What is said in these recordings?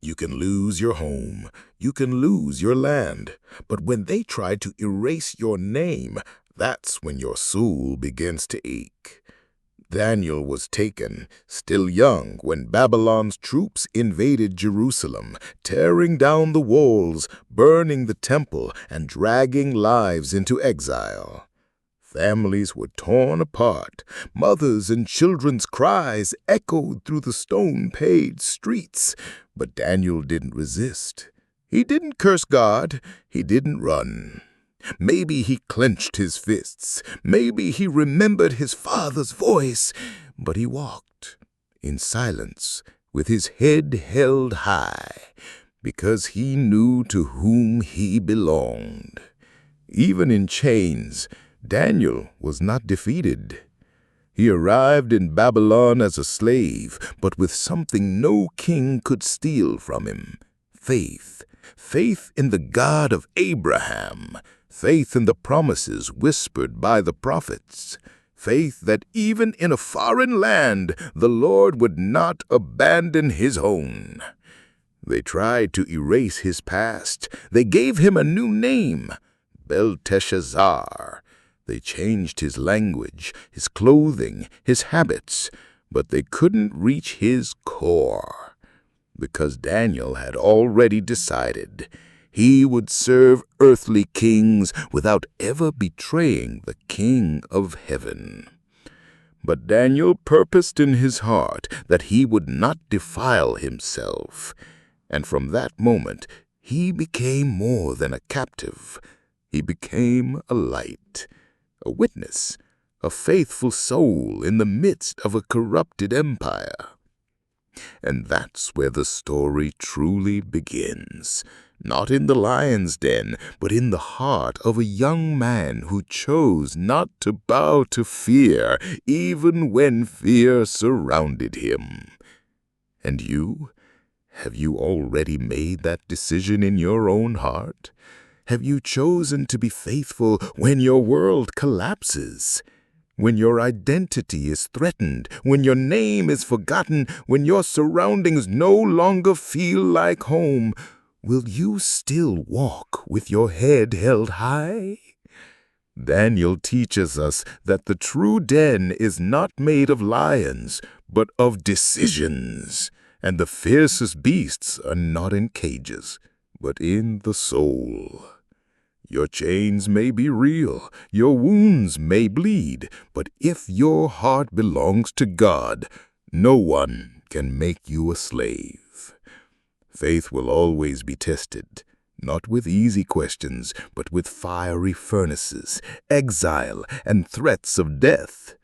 You can lose your home, you can lose your land, but when they try to erase your name, that's when your soul begins to ache. Daniel was taken, still young, when Babylon's troops invaded Jerusalem, tearing down the walls, burning the temple, and dragging lives into exile. Families were torn apart. Mothers' and children's cries echoed through the stone-paved streets. But Daniel didn't resist. He didn't curse God. He didn't run. Maybe he clenched his fists. Maybe he remembered his father's voice. But he walked in silence, with his head held high, because he knew to whom he belonged. Even in chains, Daniel was not defeated. He arrived in Babylon as a slave, but with something no king could steal from him: faith. Faith in the God of Abraham. Faith in the promises whispered by the prophets. Faith that even in a foreign land, the Lord would not abandon his own. They tried to erase his past. They gave him a new name: Belteshazzar. They changed his language, his clothing, his habits, but they couldn't reach his core, because Daniel had already decided he would serve earthly kings without ever betraying the King of Heaven. But Daniel purposed in his heart that he would not defile himself, and from that moment he became more than a captive. He became a light, a witness, a faithful soul in the midst of a corrupted empire. And that's where the story truly begins, not in the lion's den, but in the heart of a young man who chose not to bow to fear, even when fear surrounded him. And you? Have you already made that decision in your own heart? Have you chosen to be faithful when your world collapses? When your identity is threatened, when your name is forgotten, when your surroundings no longer feel like home, will you still walk with your head held high? Daniel teaches us that the true den is not made of lions, but of decisions. And the fiercest beasts are not in cages, but in the soul. Your chains may be real, your wounds may bleed, but if your heart belongs to God, no one can make you a slave. Faith will always be tested, not with easy questions, but with fiery furnaces, exile, and threats of death.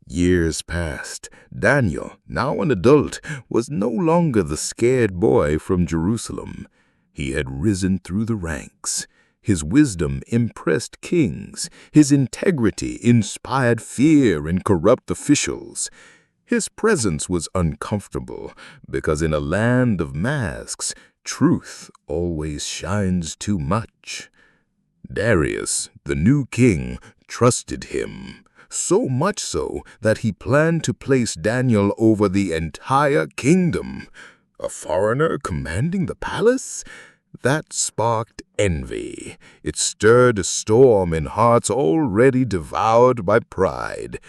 Years passed. Daniel, now an adult, was no longer the scared boy from Jerusalem. He had risen through the ranks. His wisdom impressed kings. His integrity inspired fear in corrupt officials. His presence was uncomfortable because in a land of masks, truth always shines too much. Darius, the new king, trusted him, so much so that he planned to place Daniel over the entire kingdom. A foreigner commanding the palace? That sparked envy. It stirred a storm in hearts already devoured by pride.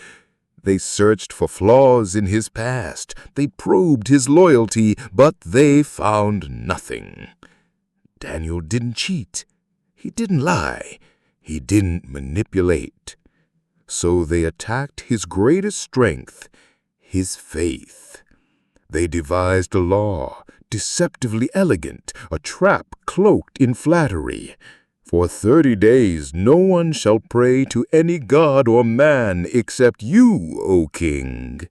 They searched for flaws in his past. They probed his loyalty, but they found nothing. Daniel didn't cheat. He didn't lie. He didn't manipulate. So they attacked his greatest strength, his faith. They devised a law, deceptively elegant, a trap cloaked in flattery. For 30 days no one shall pray to any god or man except you, O king.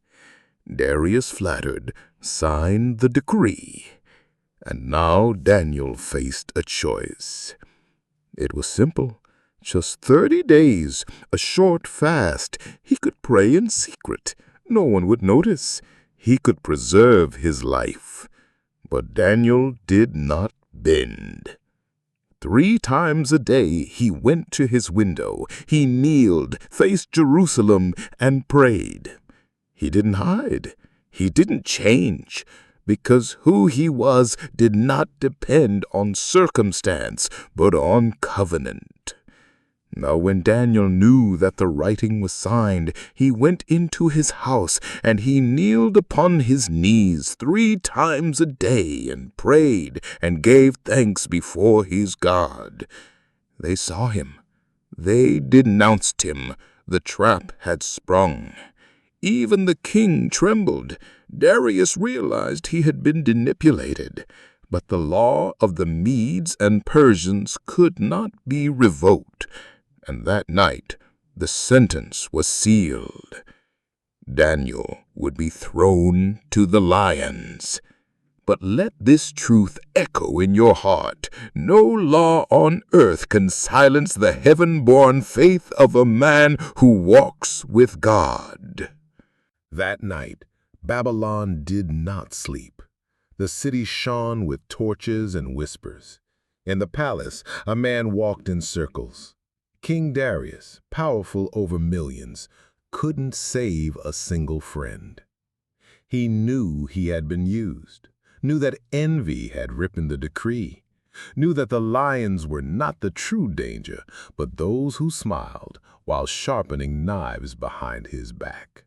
Darius, flattered, signed the decree. And now Daniel faced a choice. It was simple. Just 30 days, a short fast. He could pray in secret. No one would notice. He could preserve his life. But Daniel did not bend. 3 times a day he went to his window. He kneeled, faced Jerusalem, and prayed. He didn't hide. He didn't change. because who he was did not depend on circumstance, but on covenant. Now when Daniel knew that the writing was signed, he went into his house, and he kneeled upon his knees 3 times a day, and prayed, and gave thanks before his God. They saw him. They denounced him. The trap had sprung. Even the king trembled. Darius realized he had been manipulated. But the law of the Medes and Persians could not be revoked, and that night the sentence was sealed. Daniel would be thrown to the lions. But let this truth echo in your heart. No law on earth can silence the heaven-born faith of a man who walks with God. That night, Babylon did not sleep. The city shone with torches and whispers. In the palace, a man walked in circles. King Darius, powerful over millions, couldn't save a single friend. He knew he had been used, knew that envy had written the decree, knew that the lions were not the true danger, but those who smiled while sharpening knives behind his back.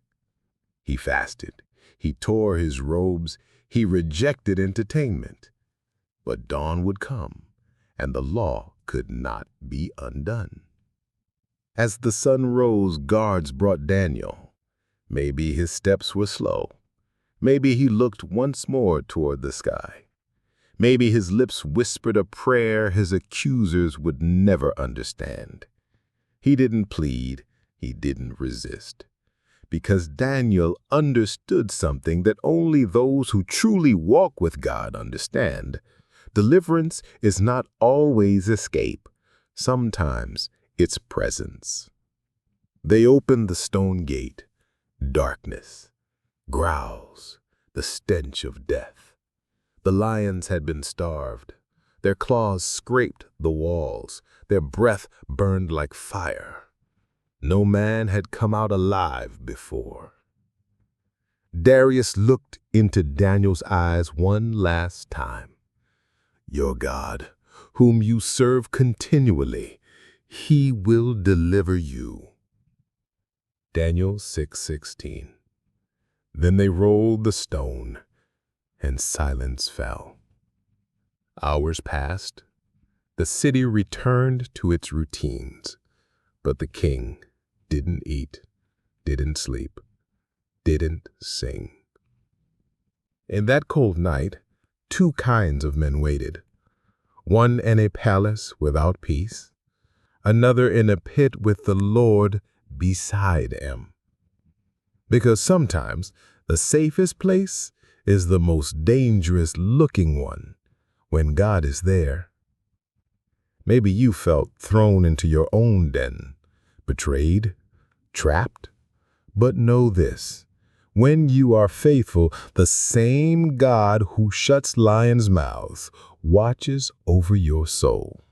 He fasted, he tore his robes, he rejected entertainment. But dawn would come, and the law could not be undone. As the sun rose, guards brought Daniel. Maybe his steps were slow. Maybe he looked once more toward the sky. Maybe his lips whispered a prayer his accusers would never understand. He didn't plead, he didn't resist. Because Daniel understood something that only those who truly walk with God understand. Deliverance is not always escape. Sometimes it's presence. They opened the stone gate. Darkness, growls, the stench of death. The lions had been starved. Their claws scraped the walls. Their breath burned like fire. No man had come out alive before. Darius looked into Daniel's eyes one last time. Your God, whom you serve continually, he will deliver you. Daniel 6:16. Then they rolled the stone, and silence fell. Hours passed. The city returned to its routines, but the king didn't eat, didn't sleep, didn't sing. In that cold night, 2 kinds of men waited. One in a palace without peace, another in a pit with the Lord beside him. Because sometimes the safest place is the most dangerous looking one when God is there. Maybe you felt thrown into your own den, betrayed, trapped. But know this, when you are faithful, the same God who shuts lions' mouths watches over your soul.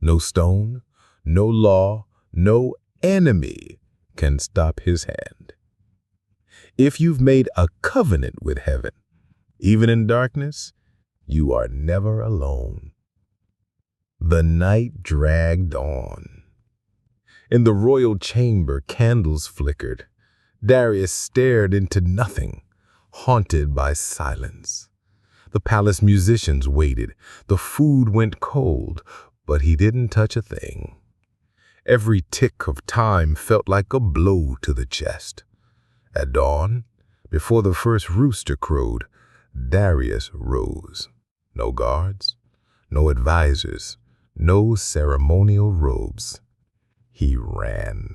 No stone, no law, no enemy can stop his hand. If you've made a covenant with heaven, even in darkness, you are never alone. The night dragged on. In the royal chamber, candles flickered. Darius stared into nothing, haunted by silence. The palace musicians waited. The food went cold, but he didn't touch a thing. Every tick of time felt like a blow to the chest. At dawn, before the first rooster crowed, Darius rose. No guards, no advisors, no ceremonial robes. He ran.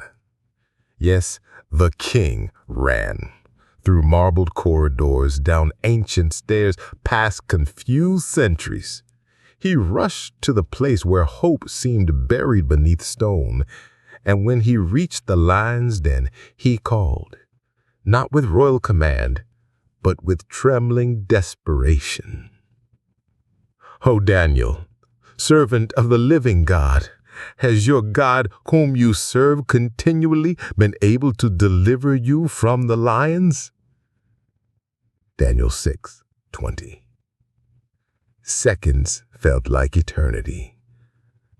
Yes, the king ran. Through marbled corridors, down ancient stairs, past confused sentries. He rushed to the place where hope seemed buried beneath stone, and when he reached the lion's den, he called, not with royal command, but with trembling desperation. O Daniel, servant of the living God, has your God, whom you serve continually, been able to deliver you from the lions? Daniel 6, 20. Seconds felt like eternity.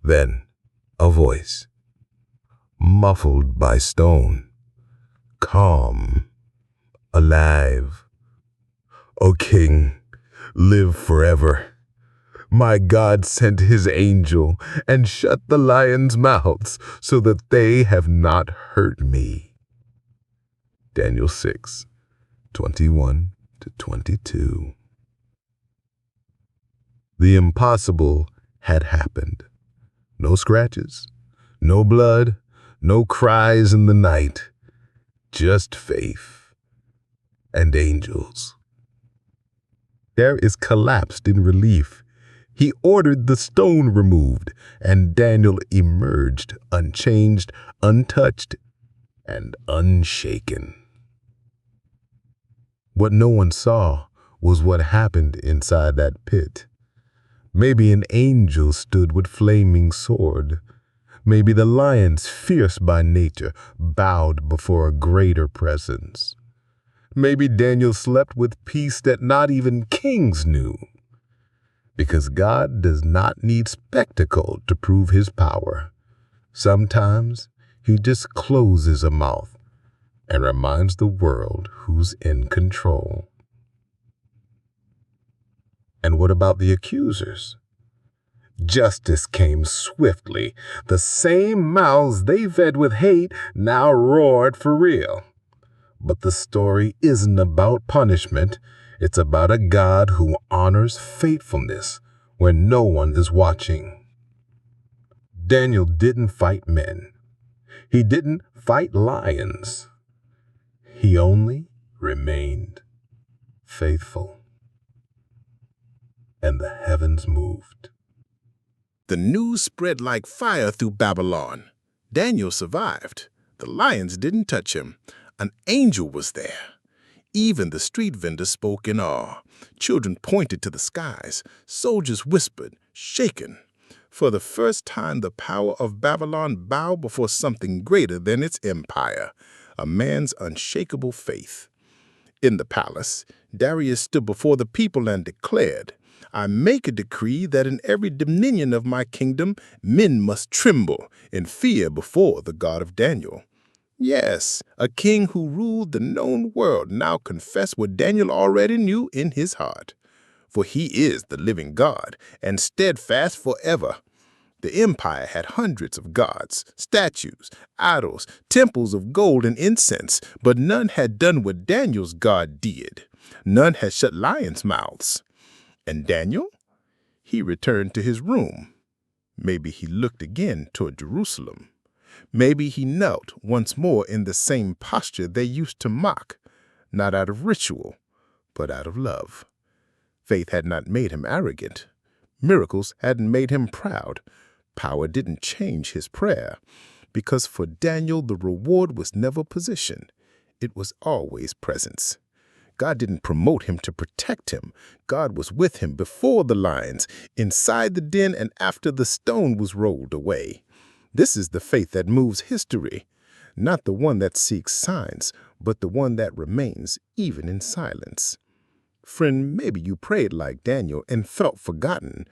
Then, a voice, muffled by stone, calm, alive. O King, live forever. My God sent his angel and shut the lions' mouths so that they have not hurt me. Daniel 6:21-22. The impossible had happened. No scratches, no blood, no cries in the night, just faith and angels. Darius collapsed in relief. He ordered the stone removed, and Daniel emerged unchanged, untouched, and unshaken. What no one saw was what happened inside that pit. Maybe an angel stood with flaming sword. Maybe the lions, fierce by nature, bowed before a greater presence. Maybe Daniel slept with peace that not even kings knew. Because God does not need spectacle to prove his power. Sometimes he just closes a mouth and reminds the world who's in control. And what about the accusers? Justice came swiftly. The same mouths they fed with hate now roared for real. But the story isn't about punishment. It's about a God who honors faithfulness when no one is watching. Daniel didn't fight men. He didn't fight lions. He only remained faithful. And the heavens moved. The news spread like fire through Babylon. Daniel survived. The lions didn't touch him. An angel was there. Even the street vendors spoke in awe. Children pointed to the skies. Soldiers whispered, shaken. For the first time, the power of Babylon bowed before something greater than its empire, a man's unshakable faith. In the palace, Darius stood before the people and declared, I make a decree that in every dominion of my kingdom, men must tremble in fear before the God of Daniel. Yes, a king who ruled the known world now confessed what Daniel already knew in his heart. For he is the living God and steadfast forever. The empire had hundreds of gods, statues, idols, temples of gold and incense, but none had done what Daniel's God did. None had shut lions' mouths. And Daniel? He returned to his room. Maybe he looked again toward Jerusalem. Maybe he knelt once more in the same posture they used to mock, not out of ritual, but out of love. Faith had not made him arrogant. Miracles hadn't made him proud. Power didn't change his prayer, because for Daniel the reward was never position. It was always presence. God didn't promote him to protect him. God was with him before the lions, inside the den, and after the stone was rolled away. This is the faith that moves history, not the one that seeks signs, but the one that remains even in silence. Friend, maybe you prayed like Daniel and felt forgotten,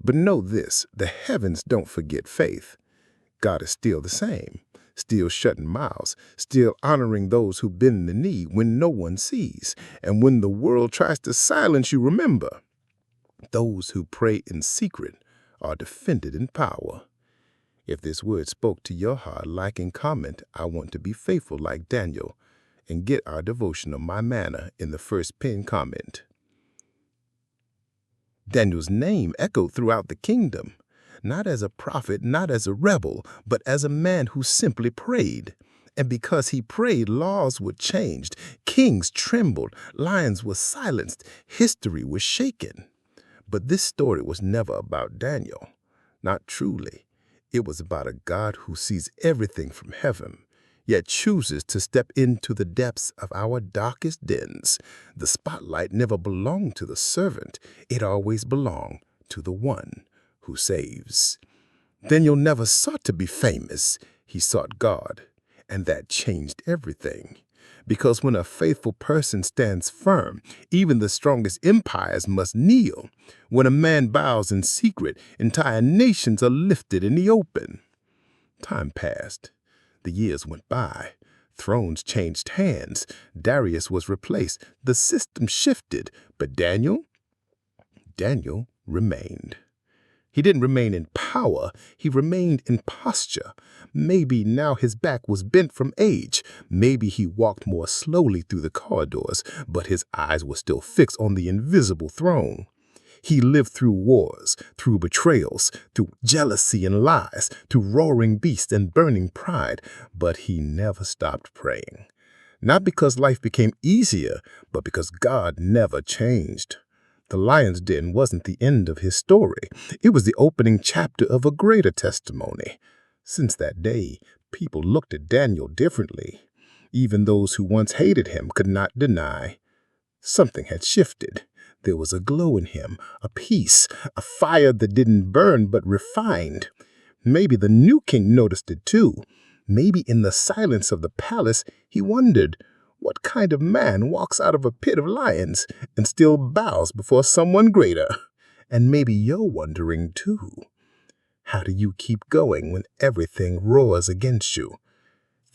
but know this, the heavens don't forget faith. God is still the same, still shutting mouths, still honoring those who bend the knee when no one sees. And when the world tries to silence you, remember, those who pray in secret are defended in power. If this word spoke to your heart, like and comment, I want to be faithful like Daniel, and get our devotion on my manna in the first pinned comment. Daniel's name echoed throughout the kingdom, not as a prophet, not as a rebel, but as a man who simply prayed. And because he prayed, laws were changed, kings trembled, lions were silenced, history was shaken. But this story was never about Daniel, not truly. It was about a God who sees everything from heaven, yet chooses to step into the depths of our darkest dens. The spotlight never belonged to the servant. It always belonged to the one who saves. Daniel never sought to be famous. He sought God, and that changed everything. Because when a faithful person stands firm, even the strongest empires must kneel. When a man bows in secret, entire nations are lifted in the open. Time passed. The years went by. Thrones changed hands. Darius was replaced. The system shifted. But Daniel remained. He didn't remain in power. He remained in posture. Maybe now his back was bent from age. Maybe he walked more slowly through the corridors, but his eyes were still fixed on the invisible throne. He lived through wars, through betrayals, through jealousy and lies, through roaring beasts and burning pride, but he never stopped praying. Not because life became easier, but because God never changed. The lion's den wasn't the end of his story. It was the opening chapter of a greater testimony. Since that day, people looked at Daniel differently. Even those who once hated him could not deny. Something had shifted. There was a glow in him, a peace, a fire that didn't burn but refined. Maybe the new king noticed it too. Maybe in the silence of the palace, he wondered, what kind of man walks out of a pit of lions and still bows before someone greater? And maybe you're wondering too. How do you keep going when everything roars against you?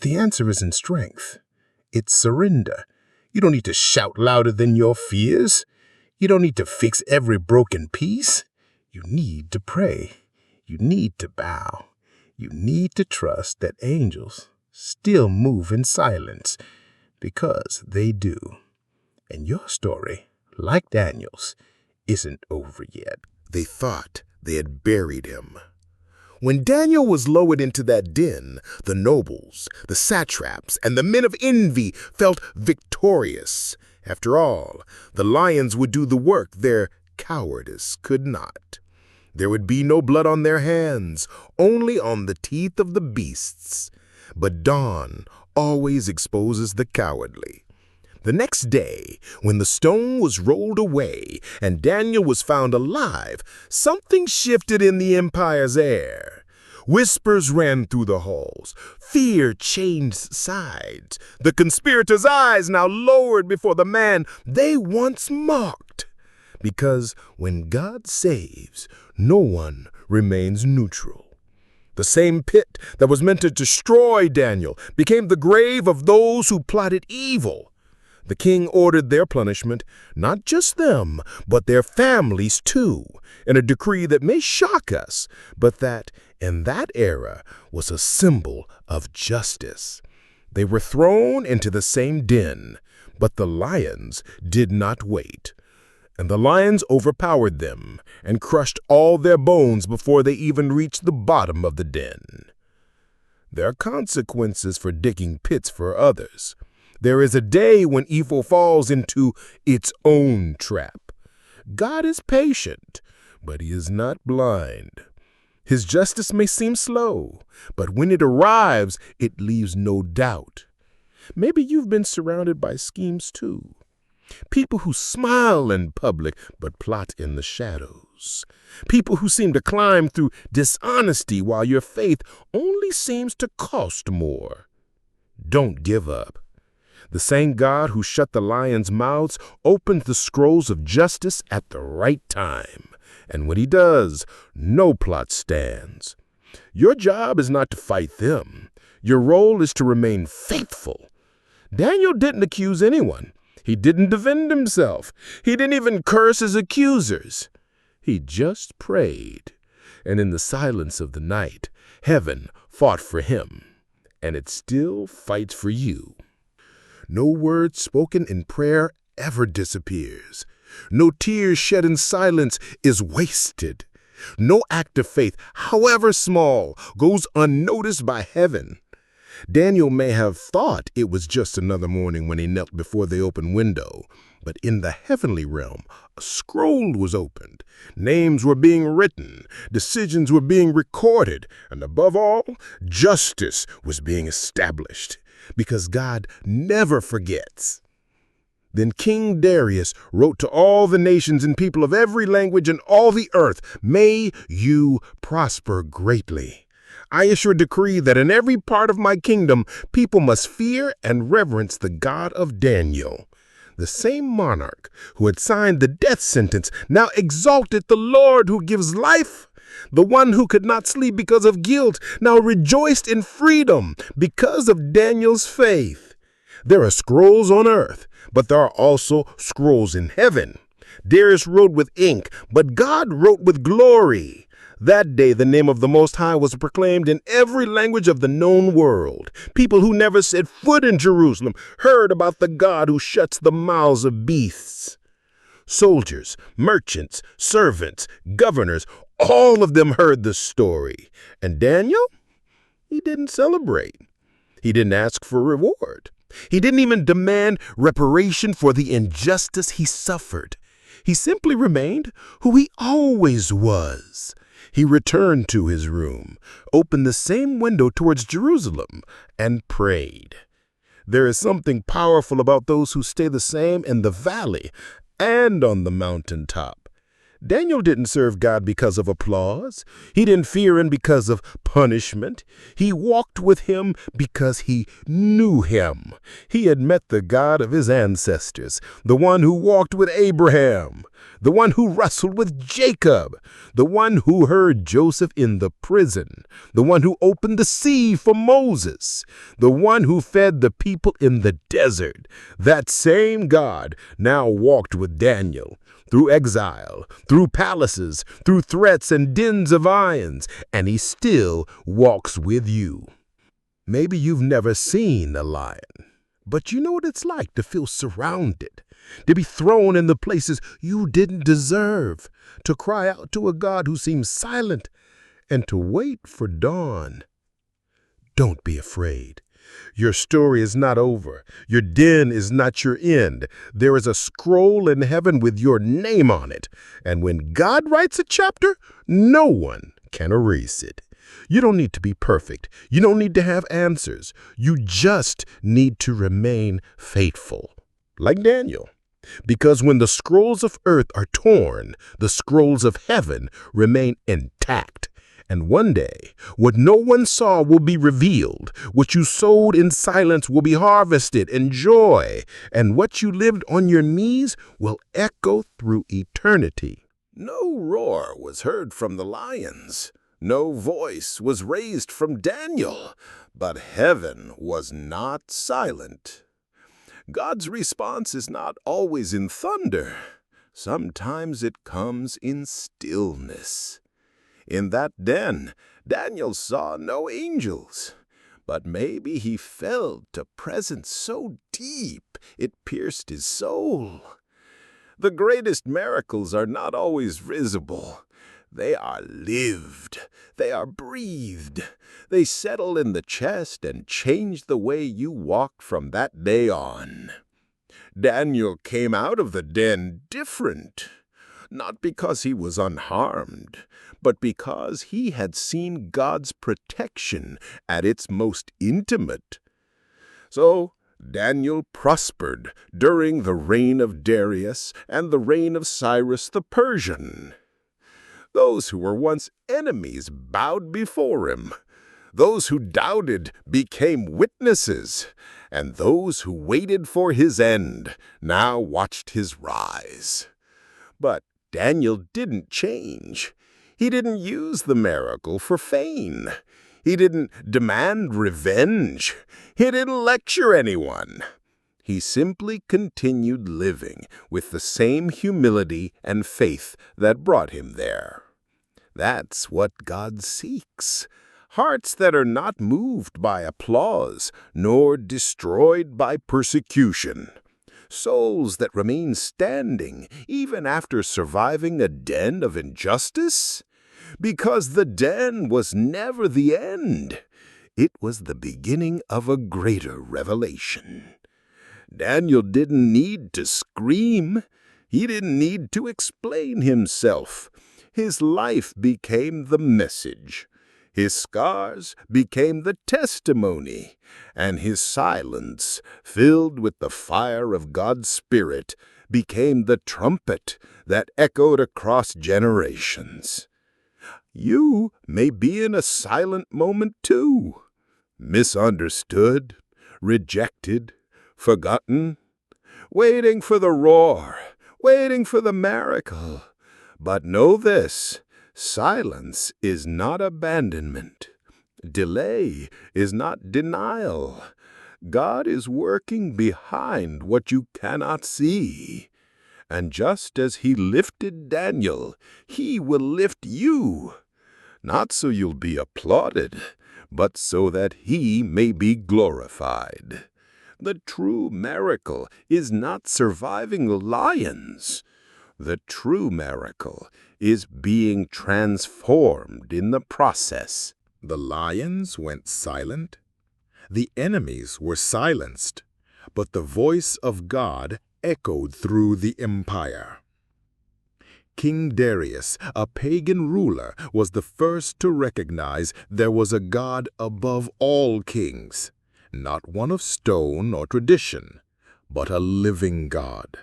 The answer isn't strength. It's surrender. You don't need to shout louder than your fears. You don't need to fix every broken piece. You need to pray. You need to bow. You need to trust that angels still move in silence, because they do. And your story, like Daniel's, isn't over yet. They thought they had buried him. When Daniel was lowered into that den, the nobles, the satraps, and the men of envy felt victorious. After all, the lions would do the work their cowardice could not. There would be no blood on their hands, only on the teeth of the beasts. But dawn always exposes the cowardly. The next day, when the stone was rolled away and Daniel was found alive, something shifted in the empire's air. Whispers ran through the halls. Fear changed sides. The conspirators' eyes now lowered before the man they once mocked. Because when God saves, no one remains neutral. The same pit that was meant to destroy Daniel became the grave of those who plotted evil. The king ordered their punishment, not just them, but their families too, in a decree that may shock us, but that, in that era, was a symbol of justice. They were thrown into the same den, but the lions did not wait. And the lions overpowered them and crushed all their bones before they even reached the bottom of the den. There are consequences for digging pits for others. There is a day when evil falls into its own trap. God is patient, but he is not blind. His justice may seem slow, but when it arrives, it leaves no doubt. Maybe you've been surrounded by schemes too. People who smile in public but plot in the shadows. People who seem to climb through dishonesty while your faith only seems to cost more. Don't give up. The same God who shut the lions' mouths opens the scrolls of justice at the right time. And when he does, no plot stands. Your job is not to fight them. Your role is to remain faithful. Daniel didn't accuse anyone. He didn't defend himself. He didn't even curse his accusers. He just prayed. And in the silence of the night, heaven fought for him. And it still fights for you. No word spoken in prayer ever disappears. No tears shed in silence is wasted. No act of faith, however small, goes unnoticed by heaven. Daniel may have thought it was just another morning when he knelt before the open window, but in the heavenly realm, a scroll was opened. Names were being written, decisions were being recorded, and above all, justice was being established, because God never forgets. Then King Darius wrote to all the nations and people of every language in all the earth, "May you prosper greatly. I issue a decree that in every part of my kingdom, people must fear and reverence the God of Daniel. The same monarch who had signed the death sentence now exalted the Lord who gives life. The one who could not sleep because of guilt now rejoiced in freedom because of Daniel's faith. There are scrolls on earth, but there are also scrolls in heaven. Darius wrote with ink, but God wrote with glory. That day, the name of the Most High was proclaimed in every language of the known world. People who never set foot in Jerusalem heard about the God who shuts the mouths of beasts. Soldiers, merchants, servants, governors, all of them heard the story. And Daniel? He didn't celebrate. He didn't ask for reward. He didn't even demand reparation for the injustice he suffered. He simply remained who he always was. He returned to his room, opened the same window towards Jerusalem, and prayed. There is something powerful about those who stay the same in the valley and on the mountaintop. Daniel didn't serve God because of applause. He didn't fear him because of punishment. He walked with him because he knew him. He had met the God of his ancestors, the one who walked with Abraham, the one who wrestled with Jacob, the one who heard Joseph in the prison, the one who opened the sea for Moses, the one who fed the people in the desert. That same God now walked with Daniel through exile, through palaces, through threats and dens of irons, and he still walks with you. Maybe you've never seen a lion, but you know what it's like to feel surrounded, to be thrown in the places you didn't deserve, to cry out to a God who seems silent, and to wait for dawn. Don't be afraid. Your story is not over. Your den is not your end. There is a scroll in heaven with your name on it. And when God writes a chapter, no one can erase it. You don't need to be perfect. You don't need to have answers. You just need to remain faithful. Like Daniel. Because when the scrolls of earth are torn, the scrolls of heaven remain intact. And one day, what no one saw will be revealed. What you sowed in silence will be harvested in joy. And what you lived on your knees will echo through eternity. No roar was heard from the lions. No voice was raised from Daniel. But heaven was not silent. God's response is not always in thunder. Sometimes it comes in stillness. In that den, Daniel saw no angels, but maybe he felt a presence so deep it pierced his soul. The greatest miracles are not always visible. They are lived. They are breathed. They settle in the chest and change the way you walked from that day on. Daniel came out of the den different. Not because he was unharmed, but because he had seen God's protection at its most intimate. So Daniel prospered during the reign of Darius and the reign of Cyrus the Persian. Those who were once enemies bowed before him. Those who doubted became witnesses, and those who waited for his end now watched his rise. But Daniel didn't change. He didn't use the miracle for fame. He didn't demand revenge. He didn't lecture anyone. He simply continued living with the same humility and faith that brought him there. That's what God seeks. Hearts that are not moved by applause, nor destroyed by persecution. Souls that remain standing even after surviving a den of injustice? Because the den was never the end. It was the beginning of a greater revelation. Daniel didn't need to scream. He didn't need to explain himself. His life became the message. His scars became the testimony, and his silence, filled with the fire of God's Spirit, became the trumpet that echoed across generations. You may be in a silent moment too, misunderstood, rejected, forgotten, waiting for the roar, waiting for the miracle. But know this, silence is not abandonment. Delay is not denial. God is working behind what you cannot see. And just as He lifted Daniel, He will lift you. Not so you'll be applauded, but so that He may be glorified. The true miracle is not surviving lions. The true miracle is being transformed in the process. The lions went silent. The enemies were silenced, but the voice of God echoed through the empire. King Darius, a pagan ruler, was the first to recognize there was a God above all kings, not one of stone or tradition, but a living God,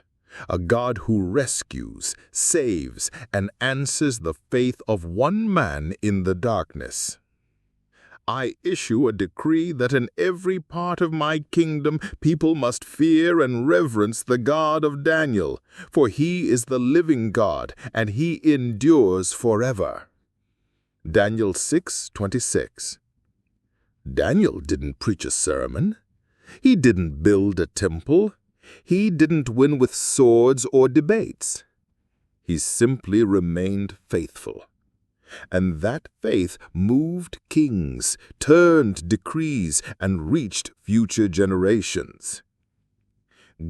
a God who rescues, saves, and answers the faith of one man in the darkness. I issue a decree that in every part of my kingdom people must fear and reverence the God of Daniel, for He is the living God, and He endures forever. Daniel 6:26. Daniel didn't preach a sermon. He didn't build a temple. He didn't win with swords or debates. He simply remained faithful. And that faith moved kings, turned decrees, and reached future generations.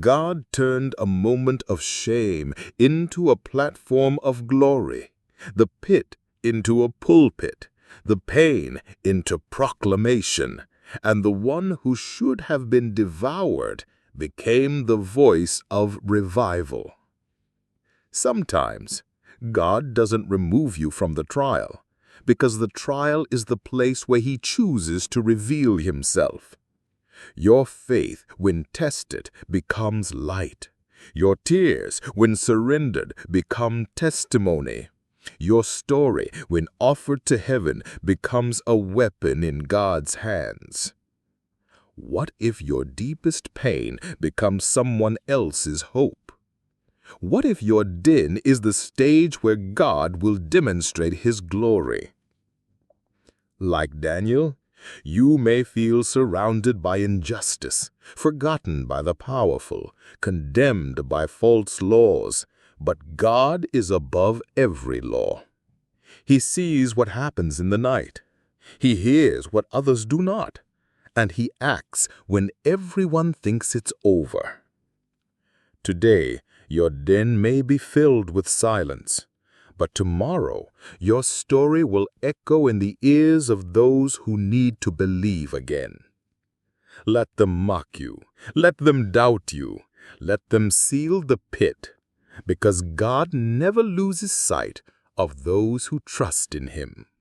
God turned a moment of shame into a platform of glory, the pit into a pulpit, the pain into proclamation, and the one who should have been devoured became the voice of revival. Sometimes, God doesn't remove you from the trial, because the trial is the place where He chooses to reveal Himself. Your faith, when tested, becomes light. Your tears, when surrendered, become testimony. Your story, when offered to heaven, becomes a weapon in God's hands. What if your deepest pain becomes someone else's hope? What if your din is the stage where God will demonstrate His glory? Like Daniel, you may feel surrounded by injustice, forgotten by the powerful, condemned by false laws, but God is above every law. He sees what happens in the night. He hears what others do not, and He acts when everyone thinks it's over. Today, your den may be filled with silence, but tomorrow your story will echo in the ears of those who need to believe again. Let them mock you, let them doubt you, let them seal the pit, because God never loses sight of those who trust in Him.